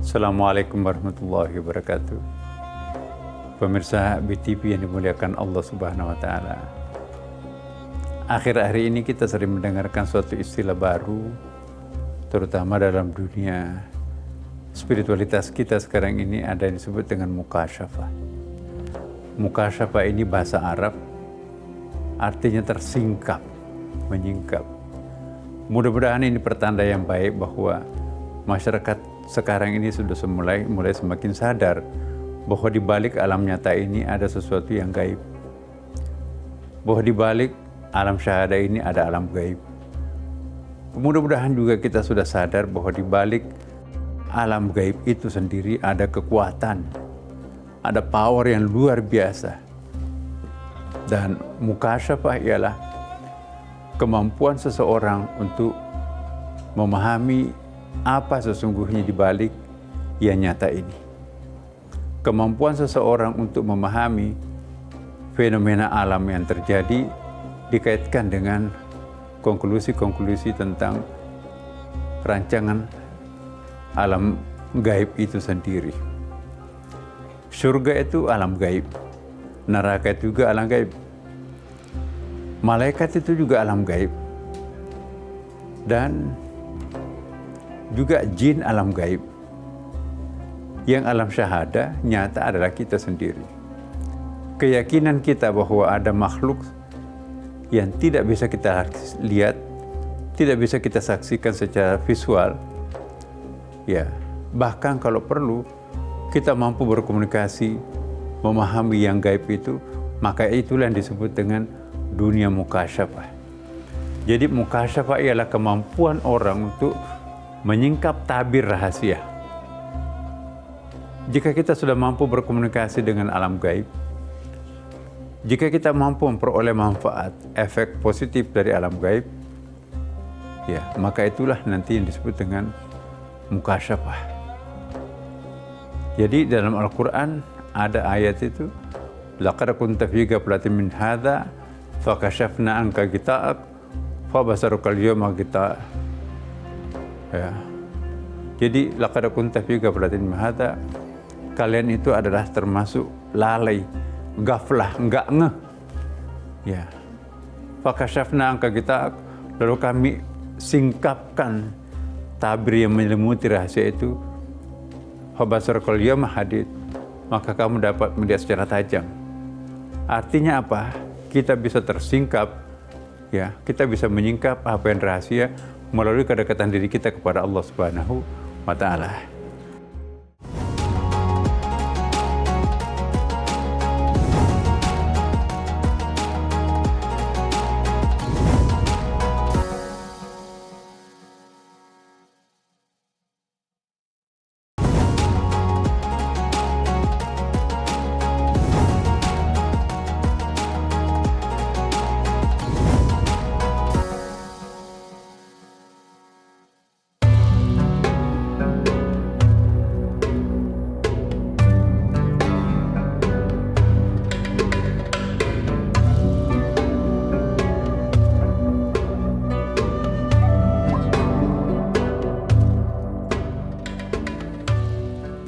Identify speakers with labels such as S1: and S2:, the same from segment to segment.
S1: Assalamualaikum warahmatullahi wabarakatuh. Pemirsa BTV yang dimuliakan Allah Subhanahu wa Ta'ala. Akhir-akhir ini kita sering mendengarkan suatu istilah baru, terutama dalam dunia spiritualitas kita sekarang ini, ada yang disebut dengan mukasyafah. Mukasyafah ini bahasa Arab, artinya tersingkap, menyingkap. Mudah-mudahan ini pertanda yang baik bahwa masyarakat sekarang ini sudah mulai semakin sadar bahwa di balik alam nyata ini ada sesuatu yang gaib. Bahwa di balik alam syahada ini ada alam gaib. Mudah-mudahan juga kita sudah sadar bahwa di balik alam gaib itu sendiri ada kekuatan, ada power yang luar biasa. Dan mukasyafah ialah kemampuan seseorang untuk memahami apa sesungguhnya di balik yang nyata ini. Kemampuan seseorang untuk memahami fenomena alam yang terjadi dikaitkan dengan konklusi-konklusi tentang rancangan alam gaib itu sendiri. Surga itu alam gaib, neraka itu juga alam gaib, malaikat itu juga alam gaib, dan juga jin alam gaib. Yang alam syahada nyata adalah kita sendiri. Keyakinan kita bahwa ada makhluk yang tidak bisa kita lihat, tidak bisa kita saksikan secara visual, ya, bahkan kalau perlu kita mampu berkomunikasi, memahami yang gaib itu, maka itulah yang disebut dengan dunia mukasyafah. Jadi mukasyafah ialah kemampuan orang untuk menyingkap tabir rahasia. Jika kita sudah mampu berkomunikasi dengan alam gaib, jika kita mampu memperoleh manfaat, efek positif dari alam gaib, ya, maka itulah nanti yang disebut dengan mukasyafah. Jadi dalam Al-Quran ada ayat itu, laqad kunta fi ghaflatin min hadza fakashafna anka ghita'ak fabasarukal yawma ghita'. Ya. Jadi laqad kunta fi ghaflatin min hadza, kalian itu adalah termasuk lalai, gaflah, enggak ngeh. Ya. Fakashafna anka ghita'ak, lalu kami singkapkan tabir yang menyelimuti rahasia itu. Fabasarukal yawma hadid, maka kamu dapat melihat secara tajam. Artinya apa? Kita bisa tersingkap, ya, kita bisa menyingkap apa yang rahasia melalui kedekatan diri kita kepada Allah Subhanahu wa Ta'ala.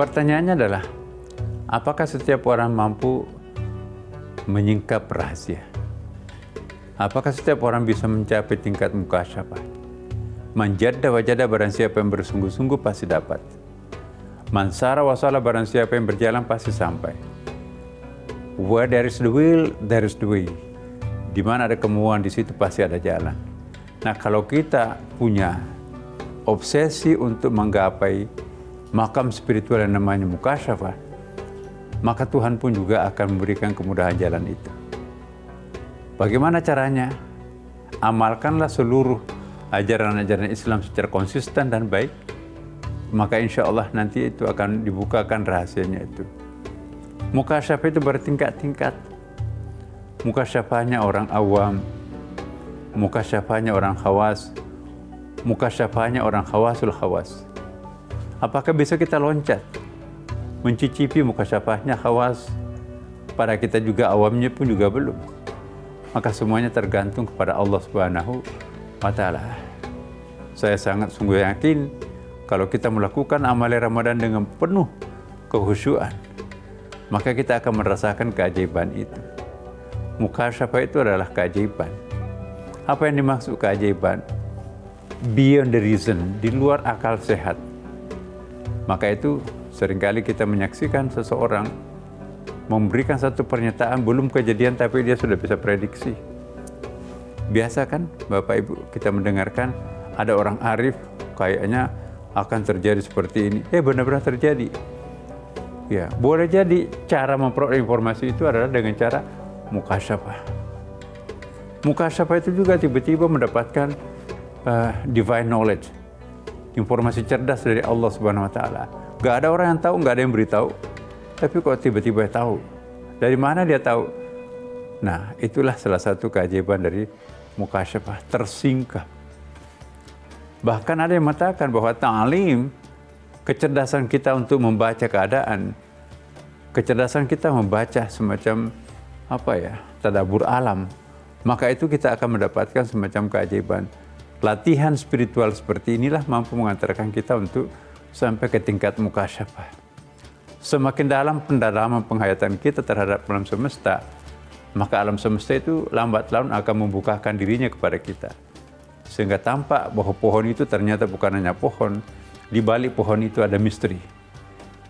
S1: Pertanyaannya adalah, apakah setiap orang mampu menyingkap rahasia? Apakah setiap orang bisa mencapai tingkat mukasyafah? Man jadda wajada, barang siapa yang bersungguh-sungguh pasti dapat. Man sara wasala, barang siapa yang berjalan pasti sampai. Where there is the will, there is the way. Di mana ada kemauan, di situ pasti ada jalan. Nah, kalau kita punya obsesi untuk menggapai makam spiritual yang namanya mukasyafah, maka Tuhan pun juga akan memberikan kemudahan jalan itu. Bagaimana caranya? Amalkanlah seluruh ajaran-ajaran Islam secara konsisten dan baik, maka insya Allah nanti itu akan dibukakan rahasianya itu. Mukasyafah itu bertingkat-tingkat. Mukasyafahnya orang awam, mukasyafahnya orang khawas, mukasyafahnya orang khawasul khawas. Apakah bisa kita loncat, mencicipi mukasyafahnya khawas, pada kita juga awamnya pun juga belum? Maka semuanya tergantung kepada Allah Subhanahu wa Ta'ala. Saya sangat sungguh yakin Kalau kita melakukan amal Ramadan dengan penuh kehusyuan, maka kita akan merasakan keajaiban itu. Mukasyafah itu adalah keajaiban. Apa yang dimaksud keajaiban? Beyond the reason, di luar akal sehat. Maka itu seringkali kita menyaksikan seseorang memberikan satu pernyataan belum kejadian tapi dia sudah bisa prediksi. Biasa kan Bapak Ibu kita mendengarkan ada orang arif kayaknya akan terjadi seperti ini. Benar-benar terjadi. Ya, boleh jadi cara memperoleh informasi itu adalah dengan cara mukasyafah. Mukasyafah itu juga tiba-tiba mendapatkan divine knowledge, informasi cerdas dari Allah Subhanahu Wa Taala. Gak ada orang yang tahu, gak ada yang beritahu. Tapi kok tiba-tiba tahu? Dari mana dia tahu? Nah, itulah salah satu keajaiban dari mukasyafah, tersingkap. Bahkan ada yang mengatakan bahwa ta'lim, kecerdasan kita untuk membaca keadaan, kecerdasan kita membaca semacam tadabbur alam, maka itu kita akan mendapatkan semacam keajaiban. Latihan spiritual seperti inilah mampu mengantarkan kita untuk sampai ke tingkat mukasyafah. Semakin dalam pendalaman penghayatan kita terhadap alam semesta, maka alam semesta itu lambat laun akan membukakan dirinya kepada kita. Sehingga tampak bahwa pohon itu ternyata bukan hanya pohon, di balik pohon itu ada misteri.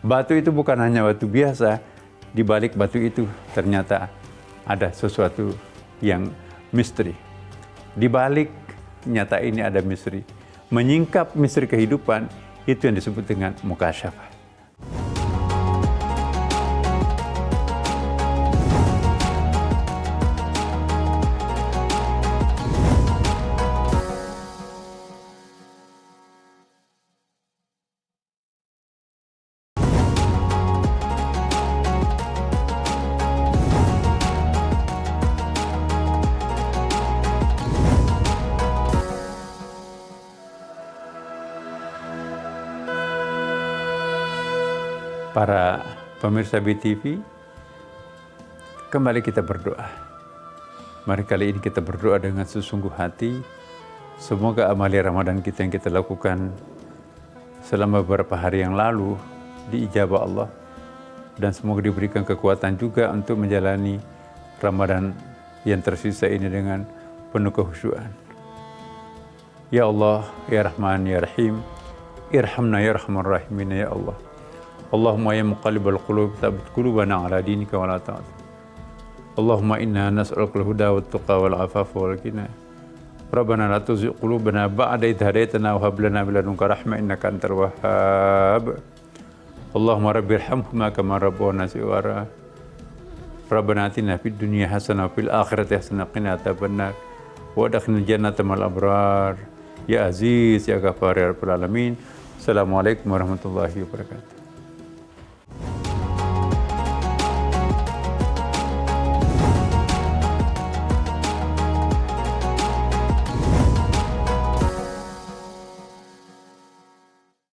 S1: Batu itu bukan hanya batu biasa, di balik batu itu ternyata ada sesuatu yang misteri. Di balik nyata ini ada misteri. Menyingkap misteri kehidupan, itu yang disebut dengan mukasyafah. Para pemirsa BTV, kembali kita berdoa. Mari kali ini kita berdoa dengan sesungguh hati. Semoga amal Ramadan kita yang kita lakukan selama beberapa hari yang lalu diijabah Allah. Dan semoga diberikan kekuatan juga untuk menjalani Ramadan yang tersisa ini dengan penuh kehusyuan. Ya Allah, Ya Rahman, Ya Rahim, irhamna ya Rahman Rahimin ya Allah. Allahumma ya muqallibal qulub tsabbit qulubana ala dinika wa la ta'at. Allahumma inna nas'aluka al-huda wat tuqa wal afafa wal ghina. Rabbana la tuzigh qulubana ba'da idh hadaytana wa hab lana min ladunka rahmah innaka antal wahhab. Allahumma rabbirhamhuma kama rabbawna shighara. Rabbana atina fid dunya hasanah wa fil akhirati hasanah wa qina adzabannar. Wa adkhilna jannata ma'al abrar. Ya Aziz ya Ghaffar ya Rabbal alamin. Assalamualaikum warahmatullahi wabarakatuh.